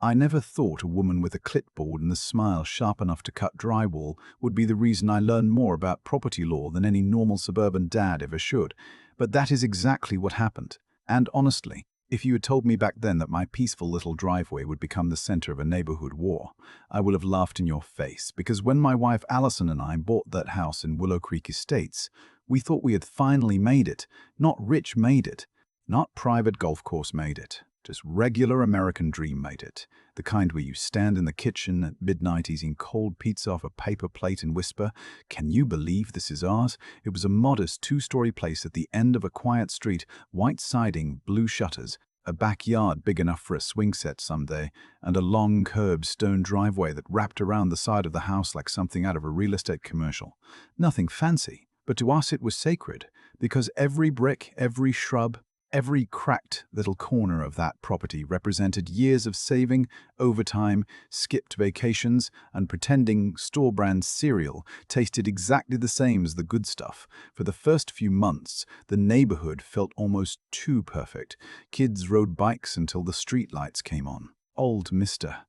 I never thought a woman with a clipboard and a smile sharp enough to cut drywall would be the reason I learned more about property law than any normal suburban dad ever should. But that is exactly what happened. And honestly, if you had told me back then that my peaceful little driveway would become the center of a neighborhood war, I would have laughed in your face, because when my wife Allison and I bought that house in Willow Creek Estates, we thought we had finally made it. Not rich made it. Not private golf course made it. Just regular American dream made it. The kind where you stand in the kitchen at midnight eating cold pizza off a paper plate and whisper, "Can you believe this is ours?" It was a modest two-story place at the end of a quiet street, white siding, blue shutters, a backyard big enough for a swing set someday, and a long curved stone driveway that wrapped around the side of the house like something out of a real estate commercial. Nothing fancy, but to us it was sacred, because every brick, every shrub, every cracked little corner of that property represented years of saving, overtime, skipped vacations, and pretending store-brand cereal tasted exactly the same as the good stuff. For the first few months, the neighborhood felt almost too perfect. Kids rode bikes until the streetlights came on. Old Mr.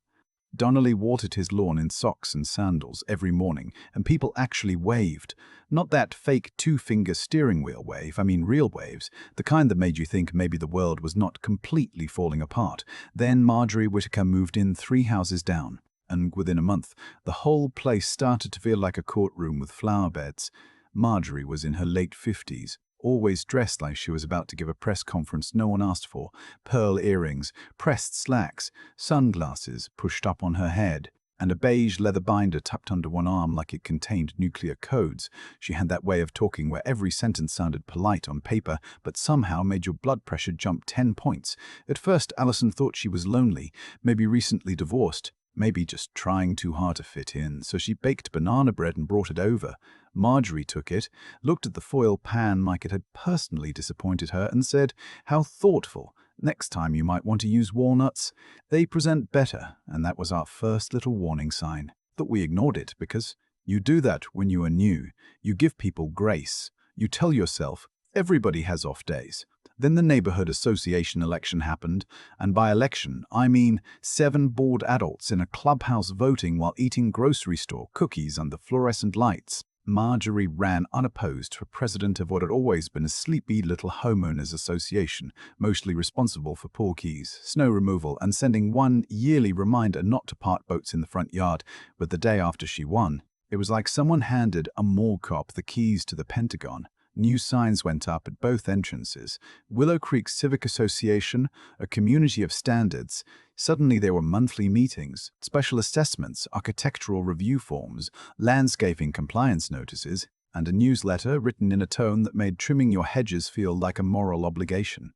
Donnelly watered his lawn in socks and sandals every morning, and people actually waved. Not that fake two-finger steering wheel wave, I mean real waves, the kind that made you think maybe the world was not completely falling apart. Then Marjorie Whittaker moved in 3 houses down, and within a month, the whole place started to feel like a courtroom with flower beds. Marjorie was in her late 50s. Always dressed like she was about to give a press conference no one asked for, pearl earrings, pressed slacks, sunglasses pushed up on her head, and a beige leather binder tucked under one arm like it contained nuclear codes. She had that way of talking where every sentence sounded polite on paper, but somehow made your blood pressure jump 10 points. At first, Allison thought she was lonely, maybe recently divorced, maybe just trying too hard to fit in, so she baked banana bread and brought it over. Marjorie took it, looked at the foil pan like it had personally disappointed her, and said, "How thoughtful. Next time you might want to use walnuts. They present better," and that was our first little warning sign. But we ignored it because you do that when you are new. You give people grace. You tell yourself, everybody has off days. Then the neighborhood association election happened, and by election, I mean 7 bored adults in a clubhouse voting while eating grocery store cookies under fluorescent lights. Marjorie ran unopposed for president of what had always been a sleepy little homeowners association, mostly responsible for pool keys, snow removal, and sending one yearly reminder not to park boats in the front yard. But the day after she won, it was like someone handed a mall cop the keys to the Pentagon. New signs went up at both entrances. Willow Creek Civic Association, a community of standards. Suddenly there were monthly meetings, special assessments, architectural review forms, landscaping compliance notices, and a newsletter written in a tone that made trimming your hedges feel like a moral obligation.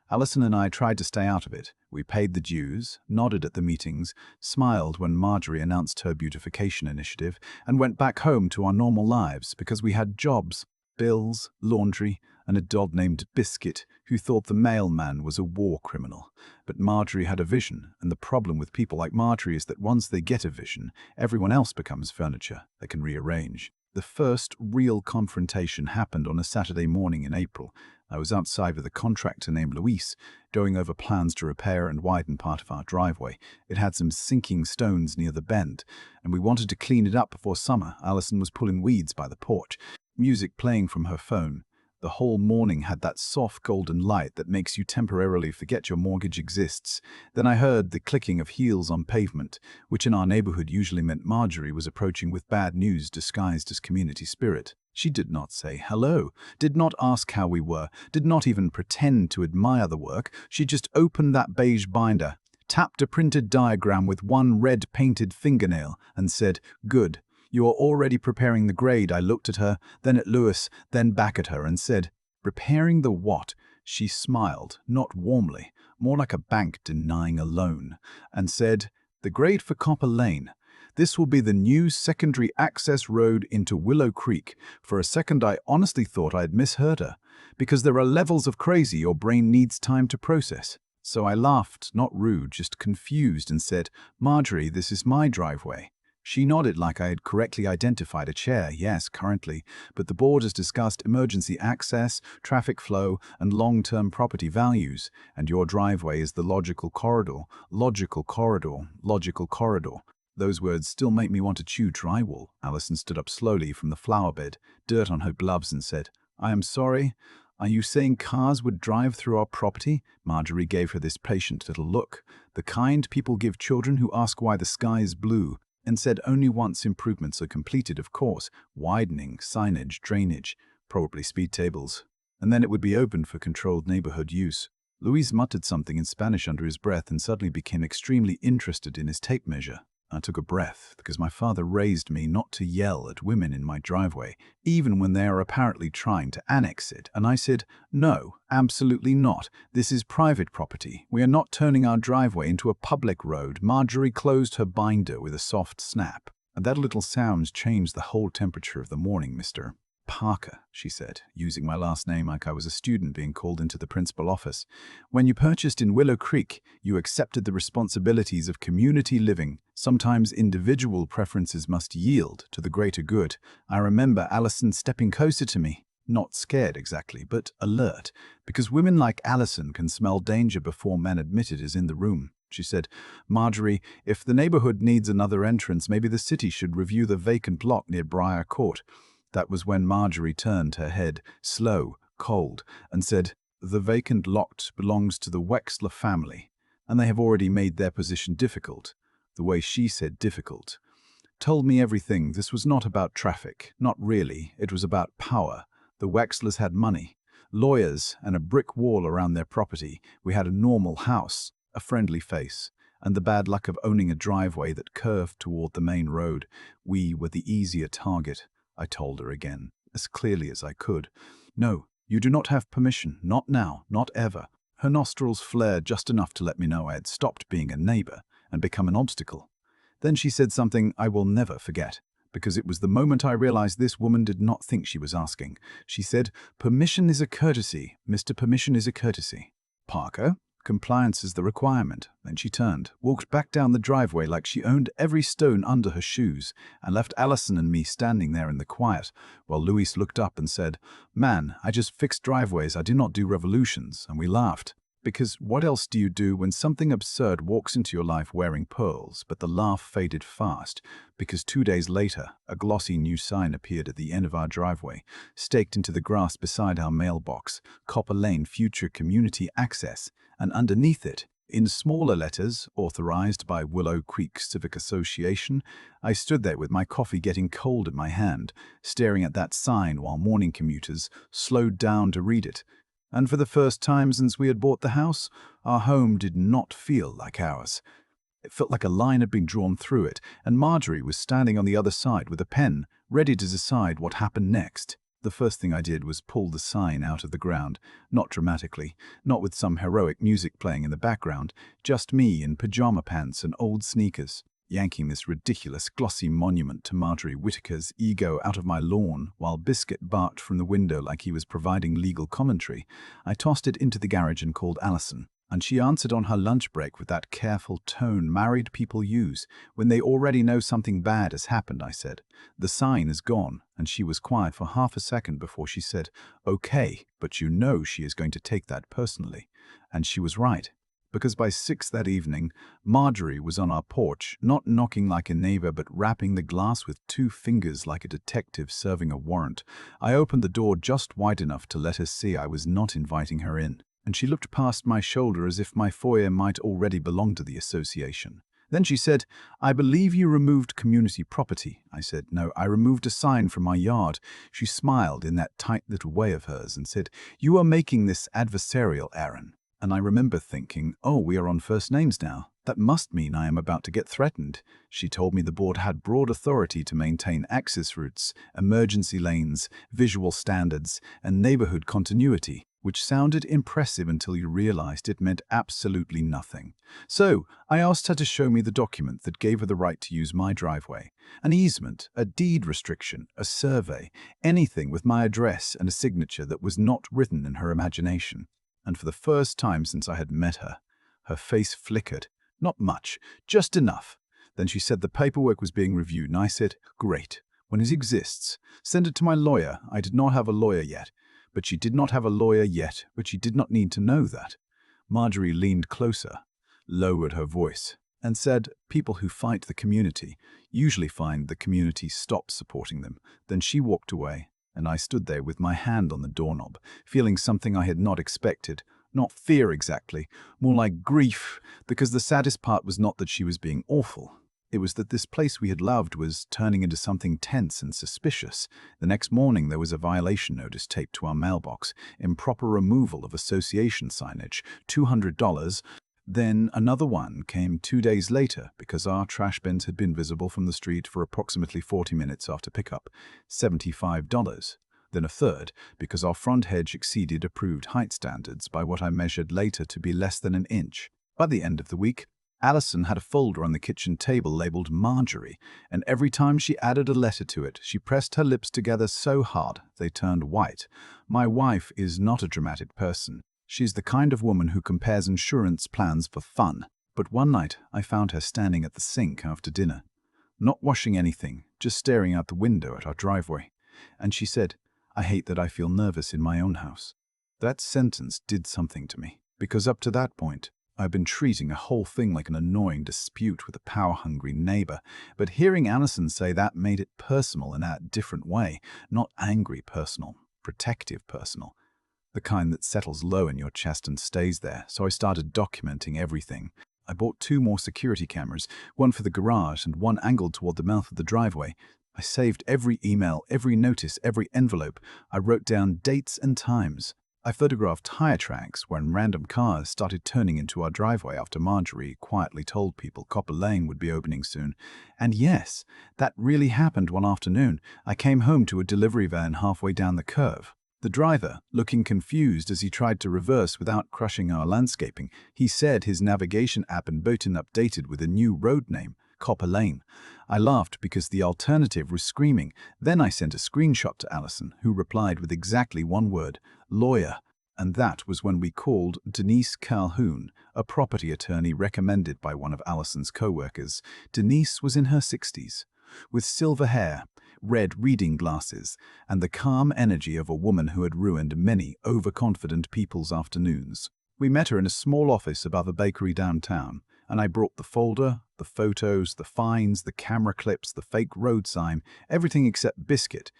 Allison and I tried to stay out of it. We paid the dues, nodded at the meetings, smiled when Marjorie announced her beautification initiative, and went back home to our normal lives because we had jobs, bills, laundry, and a dog named Biscuit who thought the mailman was a war criminal. But Marjorie had a vision, and the problem with people like Marjorie is that once they get a vision, everyone else becomes furniture they can rearrange. The first real confrontation happened on a Saturday morning in April. I was outside with a contractor named Luis, going over plans to repair and widen part of our driveway. It had some sinking stones near the bend, and we wanted to clean it up before summer. Allison was pulling weeds by the porch, music playing from her phone. The whole morning had that soft golden light that makes you temporarily forget your mortgage exists. Then I heard the clicking of heels on pavement, which in our neighborhood usually meant Marjorie was approaching with bad news disguised as community spirit. She did not say hello, did not ask how we were, did not even pretend to admire the work. She just opened that beige binder, tapped a printed diagram with one red painted fingernail, and said, "Good. You are already preparing the grade." I looked at her, then at Lewis, then back at her, and said, "Preparing the what?" She smiled, not warmly, more like a bank denying a loan, and said, "The grade for Copper Lane. This will be the new secondary access road into Willow Creek." For a second, I honestly thought I had misheard her, because there are levels of crazy your brain needs time to process. So I laughed, not rude, just confused, and said, "Marjorie, this is my driveway." She nodded like I had correctly identified a chair. Yes, currently, but the board has discussed emergency access, traffic flow, and long-term property values, and your driveway is the logical corridor, logical corridor, logical corridor. Those words still make me want to chew drywall. Alison stood up slowly from the flower bed, dirt on her gloves, and said, I am sorry. Are you saying cars would drive through our property? Marjorie gave her this patient little look, the kind people give children who ask why the sky is blue, and said only once improvements are completed, of course, widening, signage, drainage, probably speed tables. And then it would be open for controlled neighborhood use. Luis muttered something in Spanish under his breath and suddenly became extremely interested in his tape measure. I took a breath, because my father raised me not to yell at women in my driveway, even when they are apparently trying to annex it, and I said, no, absolutely not. This is private property. We are not turning our driveway into a public road. Marjorie closed her binder with a soft snap. And that little sound changed the whole temperature of the morning, Mr. Parker, she said, using my last name like I was a student being called into the principal office. When you purchased in Willow Creek, you accepted the responsibilities of community living. Sometimes individual preferences must yield to the greater good. I remember Alison stepping closer to me, not scared exactly, but alert, because women like Alison can smell danger before men admit it is in the room. She said, Marjorie, if the neighborhood needs another entrance, maybe the city should review the vacant lot near Briar Court. That was when Marjorie turned her head, slow, cold, and said, the vacant lot belongs to the Wexler family, and they have already made their position difficult. The way she said difficult told me everything. This was not about traffic. Not really. It was about power. The Wexlers had money, lawyers, and a brick wall around their property. We had a normal house, a friendly face, and the bad luck of owning a driveway that curved toward the main road. We were the easier target. I told her again, as clearly as I could. No, you do not have permission. Not now. Not ever. Her nostrils flared just enough to let me know I had stopped being a neighbor and become an obstacle. Then she said something I will never forget, because it was the moment I realized this woman did not think she was asking. She said, permission is a courtesy. Mr. Permission is a courtesy. Parker? Compliance is the requirement. Then she turned, walked back down the driveway like she owned every stone under her shoes, and left Alison and me standing there in the quiet, while Luis looked up and said, Man, I just fixed driveways, I do not do revolutions, and we laughed. Because what else do you do when something absurd walks into your life wearing pearls? But the laugh faded fast, because 2 days later, a glossy new sign appeared at the end of our driveway, staked into the grass beside our mailbox, Copper Lane Future Community Access, and underneath it, in smaller letters, authorized by Willow Creek Civic Association, I stood there with my coffee getting cold in my hand, staring at that sign while morning commuters slowed down to read it. And for the first time since we had bought the house, our home did not feel like ours. It felt like a line had been drawn through it, and Marjorie was standing on the other side with a pen, ready to decide what happened next. The first thing I did was pull the sign out of the ground, not dramatically, not with some heroic music playing in the background, just me in pajama pants and old sneakers, yanking this ridiculous glossy monument to Marjorie Whittaker's ego out of my lawn while Biscuit barked from the window like he was providing legal commentary. I tossed it into the garage and called Alison, and she answered on her lunch break with that careful tone married people use when they already know something bad has happened. I said, the sign is gone, and she was quiet for half a second before she said, okay, but you know she is going to take that personally. And she was right. Because by 6 that evening, Marjorie was on our porch, not knocking like a neighbor but rapping the glass with 2 fingers like a detective serving a warrant. I opened the door just wide enough to let her see I was not inviting her in, and she looked past my shoulder as if my foyer might already belong to the association. Then she said, I believe you removed community property. I said, no, I removed a sign from my yard. She smiled in that tight little way of hers and said, you are making this adversarial, Aaron. And I remember thinking, oh, we are on first names now. That must mean I am about to get threatened. She told me the board had broad authority to maintain access routes, emergency lanes, visual standards, and neighborhood continuity, which sounded impressive until you realized it meant absolutely nothing. So I asked her to show me the document that gave her the right to use my driveway. An easement, a deed restriction, a survey, anything with my address and a signature that was not written in her imagination. And for the first time since I had met her, her face flickered. Not much, just enough. Then she said the paperwork was being reviewed, and I said, "Great. When it exists, send it to my lawyer." I did not have a lawyer yet. But she did not have a lawyer yet, but she did not need to know that. Marjorie leaned closer, lowered her voice, and said, "People who fight the community usually find the community stops supporting them." Then she walked away, and I stood there with my hand on the doorknob, feeling something I had not expected. Not fear exactly, more like grief, because the saddest part was not that she was being awful. It was that this place we had loved was turning into something tense and suspicious. The next morning there was a violation notice taped to our mailbox, improper removal of association signage, $200. Then another one came 2 days later because our trash bins had been visible from the street for approximately 40 minutes after pickup, $75. Then a third because our front hedge exceeded approved height standards by what I measured later to be less than an inch. By the end of the week, Allison had a folder on the kitchen table labeled Marjorie, and every time she added a letter to it, she pressed her lips together so hard they turned white. My wife is not a dramatic person. She's the kind of woman who compares insurance plans for fun. But one night, I found her standing at the sink after dinner, not washing anything, just staring out the window at our driveway. And she said, "I hate that I feel nervous in my own house." That sentence did something to me, because up to that point, I've been treating the whole thing like an annoying dispute with a power-hungry neighbor, but hearing Allison say that made it personal in a different way, not angry personal, protective personal, the kind that settles low in your chest and stays there. So I started documenting everything. I bought 2 more security cameras, one for the garage and one angled toward the mouth of the driveway. I saved every email, every notice, every envelope. I wrote down dates and times. I photographed tire tracks when random cars started turning into our driveway after Marjorie quietly told people Copper Lane would be opening soon. And yes, that really happened one afternoon. I came home to a delivery van halfway down the curve. The driver, looking confused as he tried to reverse without crushing our landscaping, he said his navigation app and button updated with a new road name, Copper Lane. I laughed because the alternative was screaming. Then I sent a screenshot to Allison, who replied with exactly one word, "lawyer." And that was when we called Denise Calhoun, a property attorney recommended by one of Allison's co-workers. Denise was in her 60s, with silver hair, red reading glasses, and the calm energy of a woman who had ruined many overconfident people's afternoons. We met her in a small office above a bakery downtown, and I brought the folder, the photos, the fines, the camera clips, the fake road sign, everything except Biscuit.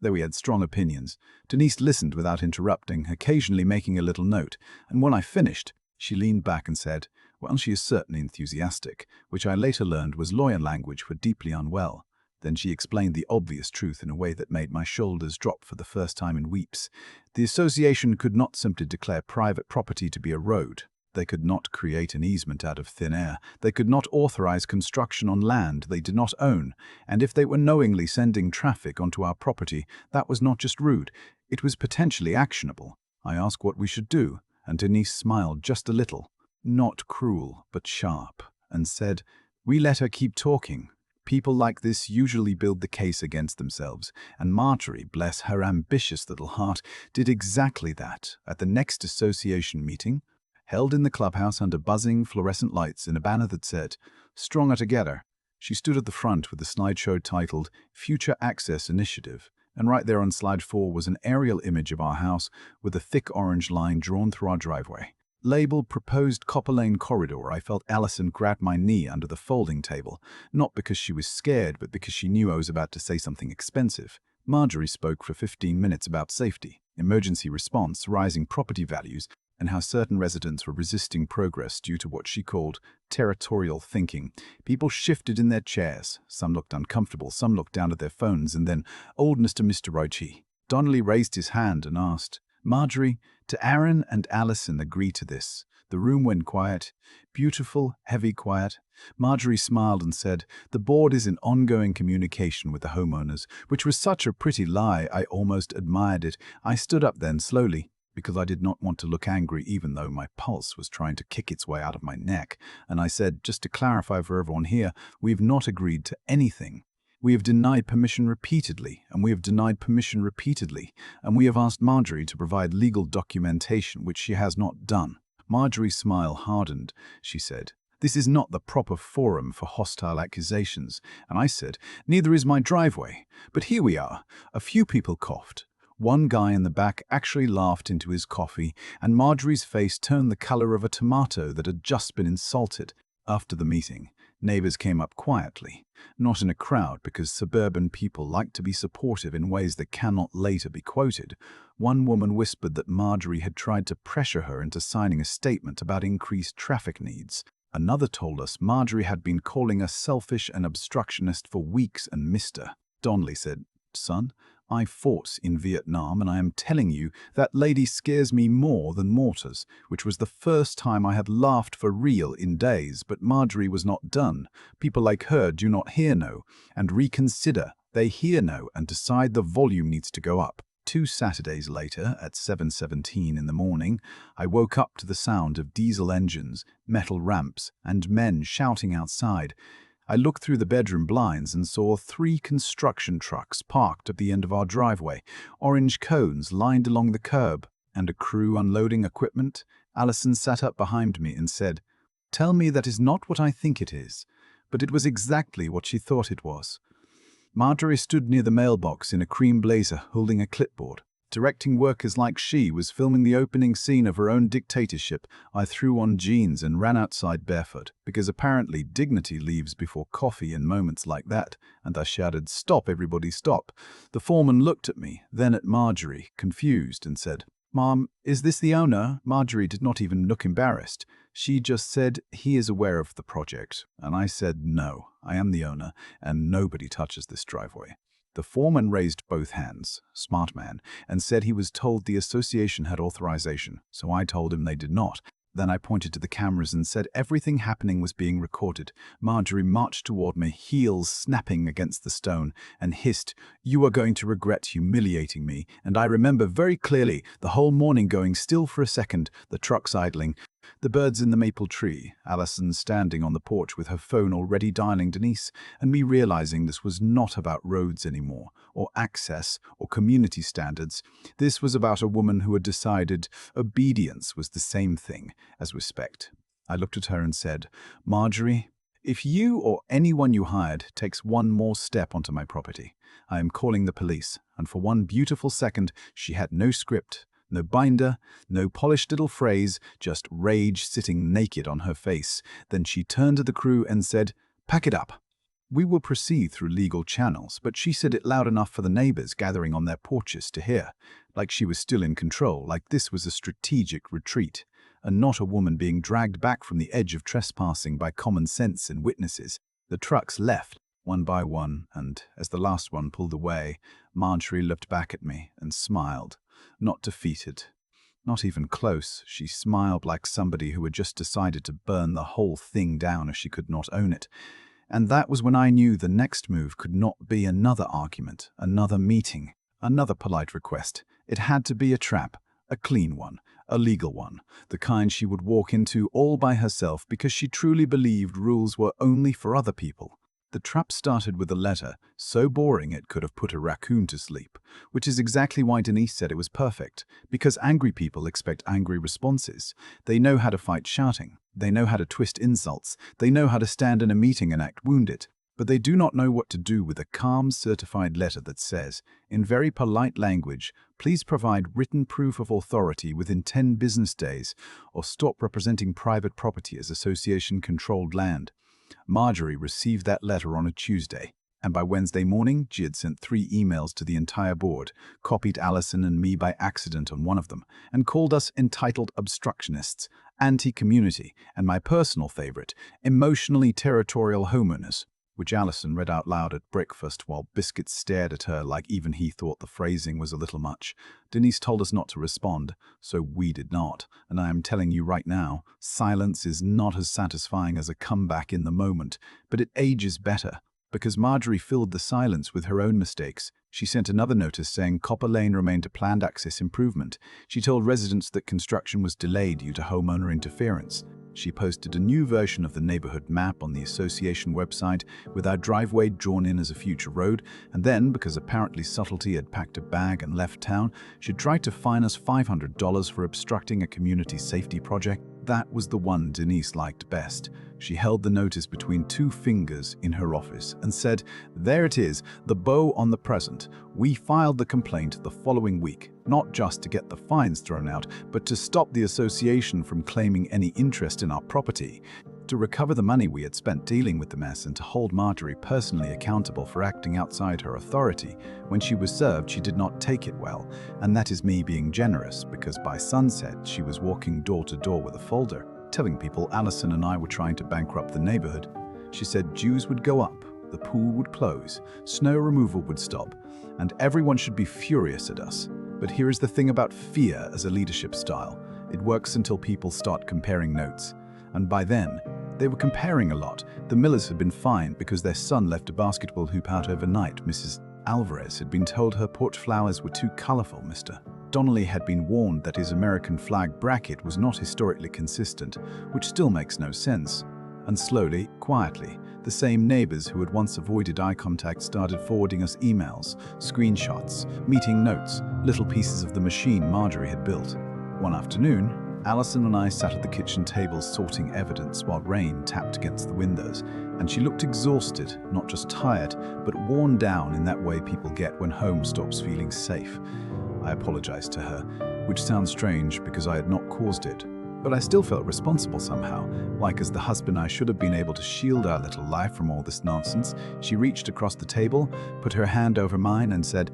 Though we had strong opinions, Denise listened without interrupting, occasionally making a little note, and when I finished, she leaned back and said, "Well, she is certainly enthusiastic," which I later learned was lawyer language for deeply unwell. Then she explained the obvious truth in a way that made my shoulders drop for the first time in weeks. The association could not simply declare private property to be a road. They could not create an easement out of thin air. They could not authorize construction on land they did not own. And if they were knowingly sending traffic onto our property, that was not just rude, it was potentially actionable. I asked what we should do, and Denise smiled just a little, not cruel, but sharp, and said, "We let her keep talking. People like this usually build the case against themselves, and Marjorie, bless her ambitious little heart, did exactly that at the next association meeting, held in the clubhouse under buzzing fluorescent lights in a banner that said, 'Stronger Together.' She stood at the front with a slideshow titled Future Access Initiative, and right there on slide 4 was an aerial image of our house with a thick orange line drawn through our driveway. Labeled Proposed Copper Lane Corridor, I felt Allison grab my knee under the folding table, not because she was scared, but because she knew I was about to say something expensive. Marjorie spoke for 15 minutes about safety, emergency response, rising property values, and how certain residents were resisting progress due to what she called territorial thinking. People shifted in their chairs. Some looked uncomfortable, some looked down at their phones, and then old Mr. Roche Donnelly raised his hand and asked, "Marjorie, do Aaron and Allison agree to this?" The room went quiet, beautiful, heavy quiet. Marjorie smiled and said, "The board is in ongoing communication with the homeowners," which was such a pretty lie I almost admired it. I stood up then slowly, because I did not want to look angry even though my pulse was trying to kick its way out of my neck, and I said, "Just to clarify for everyone here, we've not agreed to anything. We have denied permission repeatedly, and we have denied permission repeatedly, and we have asked Marjorie to provide legal documentation, which she has not done." Marjorie's smile hardened. She said, This is not the proper forum for hostile accusations. And I said, neither is my driveway. But here we are. A few people coughed. One guy in the back actually laughed into his coffee, and Marjorie's face turned the color of a tomato that had just been insulted. After the meeting, neighbors came up quietly, not in a crowd because suburban people like to be supportive in ways that cannot later be quoted. One woman whispered that Marjorie had tried to pressure her into signing a statement about increased traffic needs. Another told us Marjorie had been calling us selfish and obstructionist for weeks, and Mr. Donnelly said, "Son, I fought in Vietnam, and I am telling you, that lady scares me more than mortars," which was the first time I had laughed for real in days. But Marjorie was not done. People like her do not hear no and reconsider. They hear no and decide the volume needs to go up. 2 Saturdays later, at 7:17 in the morning, I woke up to the sound of diesel engines, metal ramps, and men shouting outside. I looked through the bedroom blinds and saw 3 construction trucks parked at the end of our driveway, orange cones lined along the curb, and a crew unloading equipment. Allison sat up behind me and said, "Tell me that is not what I think it is." But it was exactly what she thought it was. Marjorie stood near the mailbox in a cream blazer, holding a clipboard. Directing workers like she was filming the opening scene of her own dictatorship. I threw on jeans and ran outside barefoot, because apparently dignity leaves before coffee in moments like that, and I shouted, "Stop, everybody, stop." The foreman looked at me, then at Marjorie, confused, and said, "Mom, is this the owner?" Marjorie did not even look embarrassed. She just said, "He is aware of the project." And I said, "No, I am the owner, and nobody touches this driveway." The foreman raised both hands, smart man, and said he was told the association had authorization, so I told him they did not. Then I pointed to the cameras and said everything happening was being recorded. Marjorie marched toward me, heels snapping against the stone, and hissed, "You are going to regret humiliating me." And I remember very clearly the whole morning going still for a second, the trucks idling, the birds in the maple tree, Allison standing on the porch with her phone already dialing Denise, and me realizing this was not about roads anymore, or access, or community standards. This was about a woman who had decided obedience was the same thing as respect. I looked at her and said, "Marjorie, if you or anyone you hired takes one more step onto my property, I am calling the police." And for one beautiful second, she had no script, no binder, no polished little phrase, just rage sitting naked on her face. Then she turned to the crew and said, "Pack it up. We will proceed through legal channels," but she said it loud enough for the neighbors gathering on their porches to hear, like she was still in control, like this was a strategic retreat, and not a woman being dragged back from the edge of trespassing by common sense and witnesses. The trucks left, one by one, and as the last one pulled away, Marjorie looked back at me and smiled. Not defeated, not even close. She smiled like somebody who had just decided to burn the whole thing down if she could not own it. And that was when I knew the next move could not be another argument, another meeting, another polite request. It had to be a trap, a clean one, a legal one, the kind she would walk into all by herself because she truly believed rules were only for other people. The trap started with a letter, so boring it could have put a raccoon to sleep, which is exactly why Denise said it was perfect, because angry people expect angry responses. They know how to fight shouting, they know how to twist insults, they know how to stand in a meeting and act wounded, but they do not know what to do with a calm, certified letter that says, in very polite language, "Please provide written proof of authority within 10 business days, or stop representing private property as association-controlled land." Marjorie received that letter on a Tuesday, and by Wednesday morning she had sent 3 emails to the entire board, copied Allison and me by accident on one of them, and called us entitled obstructionists, anti-community, and my personal favorite, emotionally territorial homeowners, which Allison read out loud at breakfast while Biscuit stared at her like even he thought the phrasing was a little much. Denise told us not to respond, so we did not, and I am telling you right now, silence is not as satisfying as a comeback in the moment, but it ages better, because Marjorie filled the silence with her own mistakes. She sent another notice saying Copper Lane remained a planned access improvement. She told residents that construction was delayed due to homeowner interference. She posted a new version of the neighborhood map on the association website with our driveway drawn in as a future road, and then, because apparently subtlety had packed a bag and left town, she tried to fine us $500 for obstructing a community safety project. that was the one Denise liked best. She held the notice between two fingers in her office and said, "There it is, the bow on the present. We filed the complaint the following week, not just to get the fines thrown out, but to stop the association from claiming any interest in our property, to recover the money we had spent dealing with the mess, and to hold Marjorie personally accountable for acting outside her authority. When she was served, she did not take it well, and that is me being generous, because by sunset she was walking door to door with a folder, telling people Allison and I were trying to bankrupt the neighborhood. She said dues would go up, the pool would close, snow removal would stop, and everyone should be furious at us. But here is the thing about fear as a leadership style. It works until people start comparing notes. And by then, they were comparing a lot. The Millers had been fined because their son left a basketball hoop out overnight. Mrs. Alvarez had been told her porch flowers were too colorful. Mr. Donnelly had been warned that his American flag bracket was not historically consistent, which still makes no sense. And slowly, quietly, the same neighbors who had once avoided eye contact started forwarding us emails, screenshots, meeting notes, little pieces of the machine Marjorie had built. One afternoon, Allison and I sat at the kitchen table sorting evidence while rain tapped against the windows, and she looked exhausted, not just tired, but worn down in that way people get when home stops feeling safe. I apologized to her, which sounds strange because I had not caused it, but I still felt responsible somehow, like as the husband I should have been able to shield our little life from all this nonsense. She reached across the table, put her hand over mine and said,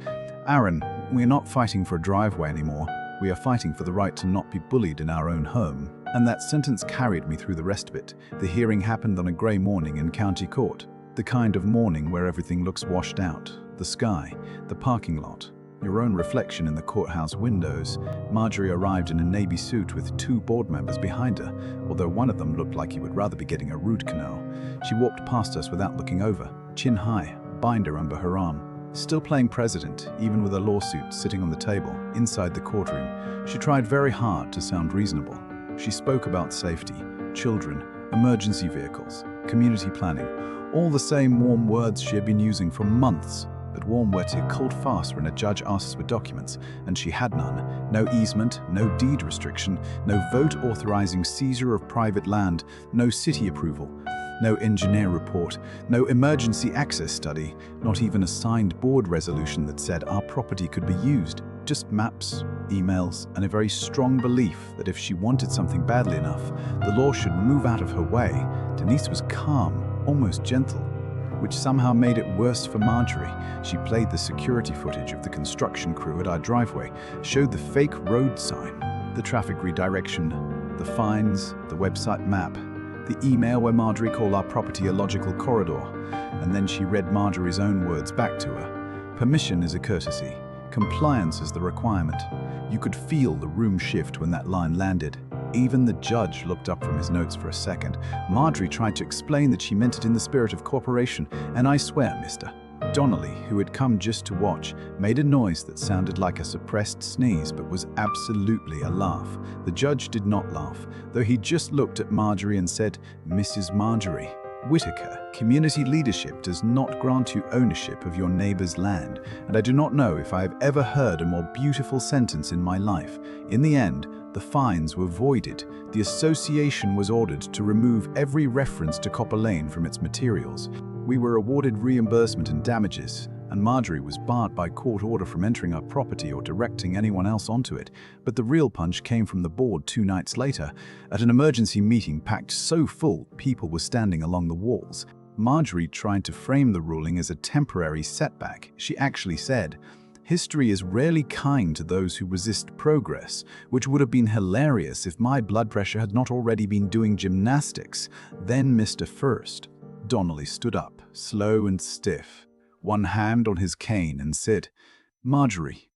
"Aaron, we're not fighting for a driveway anymore. We are fighting for the right to not be bullied in our own home." And that sentence carried me through the rest of it. The hearing happened on a grey morning in county court. The kind of morning where everything looks washed out. The sky, the parking lot, your own reflection in the courthouse windows. Marjorie arrived in a navy suit with two board members behind her, although one of them looked like he would rather be getting a root canal. She walked past us without looking over, chin high, binder under her arm. Still playing president, even with a lawsuit sitting on the table, inside the courtroom, she tried very hard to sound reasonable. She spoke about safety, children, emergency vehicles, community planning, all the same warm words she had been using for months, but warm were to cold fast when a judge asks for documents, and she had none. No easement, no deed restriction, no vote authorizing seizure of private land, no city approval. No engineer report, no emergency access study, not even a signed board resolution that said our property could be used. Just maps, emails, and a very strong belief that if she wanted something badly enough, the law should move out of her way. Denise was calm, almost gentle, which somehow made it worse for Marjorie. She played the security footage of the construction crew at our driveway, showed the fake road sign, the traffic redirection, the fines, the website map, the email where Marjorie called our property a logical corridor, and then she read Marjorie's own words back to her. Permission is a courtesy. Compliance is the requirement. You could feel the room shift when that line landed. Even the judge looked up from his notes for a second. Marjorie tried to explain that she meant it in the spirit of cooperation, and I swear, Mr. Donnelly, who had come just to watch, made a noise that sounded like a suppressed sneeze but was absolutely a laugh. The judge did not laugh, though he just looked at Marjorie and said, "Mrs. Marjorie Whitaker, community leadership does not grant you ownership of your neighbor's land, and I do not know if I have ever heard a more beautiful sentence in my life. In the end, the fines were voided. The association was ordered to remove every reference to Copper Lane from its materials. We were awarded reimbursement and damages, and Marjorie was barred by court order from entering our property or directing anyone else onto it. But the real punch came from the board 2 nights later, at an emergency meeting packed so full people were standing along the walls. Marjorie tried to frame the ruling as a temporary setback. She actually said, "History is rarely kind to those who resist progress, which would have been hilarious if my blood pressure had not already been doing gymnastics." Then Mr. First Donnelly stood up, slow and stiff, one hand on his cane, and said, "Marjorie,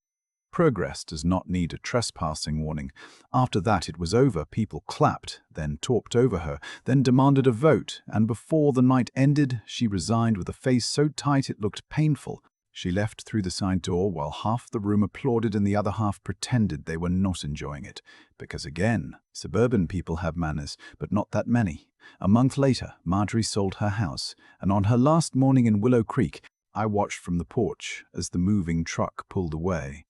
progress does not need a trespassing warning." After that it was over. People clapped, then talked over her, then demanded a vote, and before the night ended, she resigned with a face so tight it looked painful. She left through the side door while half the room applauded and the other half pretended they were not enjoying it. Because again, suburban people have manners, but not that many. A month later, Marjorie sold her house, and on her last morning in Willow Creek, I watched from the porch as the moving truck pulled away.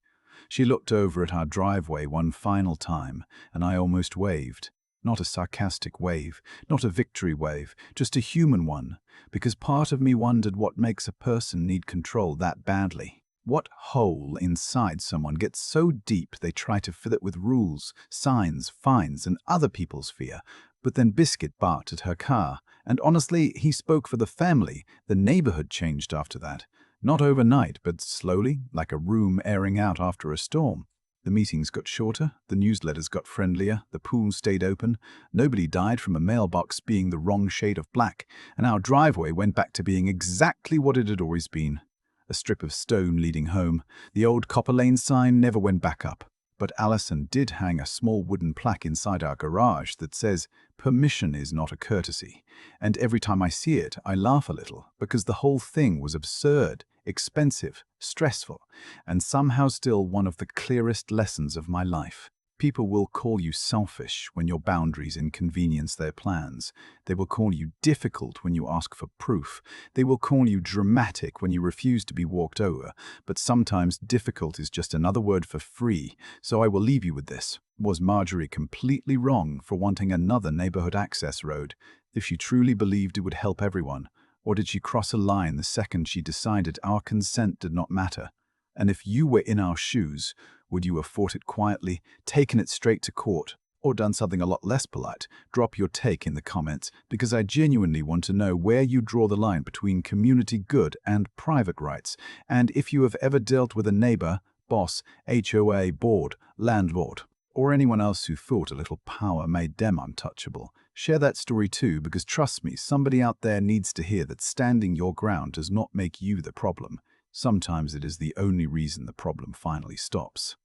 She looked over at our driveway one final time, and I almost waved. Not a sarcastic wave, not a victory wave, just a human one, because part of me wondered what makes a person need control that badly. What hole inside someone gets so deep they try to fill it with rules, signs, fines, and other people's fear? But then Biscuit barked at her car, and honestly, he spoke for the family. The neighborhood changed after that. Not overnight, but slowly, like a room airing out after a storm. The meetings got shorter, the newsletters got friendlier, the pool stayed open, nobody died from a mailbox being the wrong shade of black, and our driveway went back to being exactly what it had always been. A strip of stone leading home. The old Copper Lane sign never went back up. But Allison did hang a small wooden plaque inside our garage that says, "Permission is not a courtesy." And every time I see it, I laugh a little, because the whole thing was absurd, expensive, stressful, and somehow still one of the clearest lessons of my life. People will call you selfish when your boundaries inconvenience their plans. They will call you difficult when you ask for proof. They will call you dramatic when you refuse to be walked over. But sometimes difficult is just another word for free. So I will leave you with this. Was Marjorie completely wrong for wanting another neighborhood access road, if she truly believed it would help everyone? Or did she cross a line the second she decided our consent did not matter? And if you were in our shoes, would you have fought it quietly, taken it straight to court, or done something a lot less polite? Drop your take in the comments, because I genuinely want to know where you draw the line between community good and private rights, and if you have ever dealt with a neighbor, boss, HOA, board, landlord, or anyone else who thought a little power made them untouchable. Share that story too, because trust me, somebody out there needs to hear that standing your ground does not make you the problem. Sometimes it is the only reason the problem finally stops.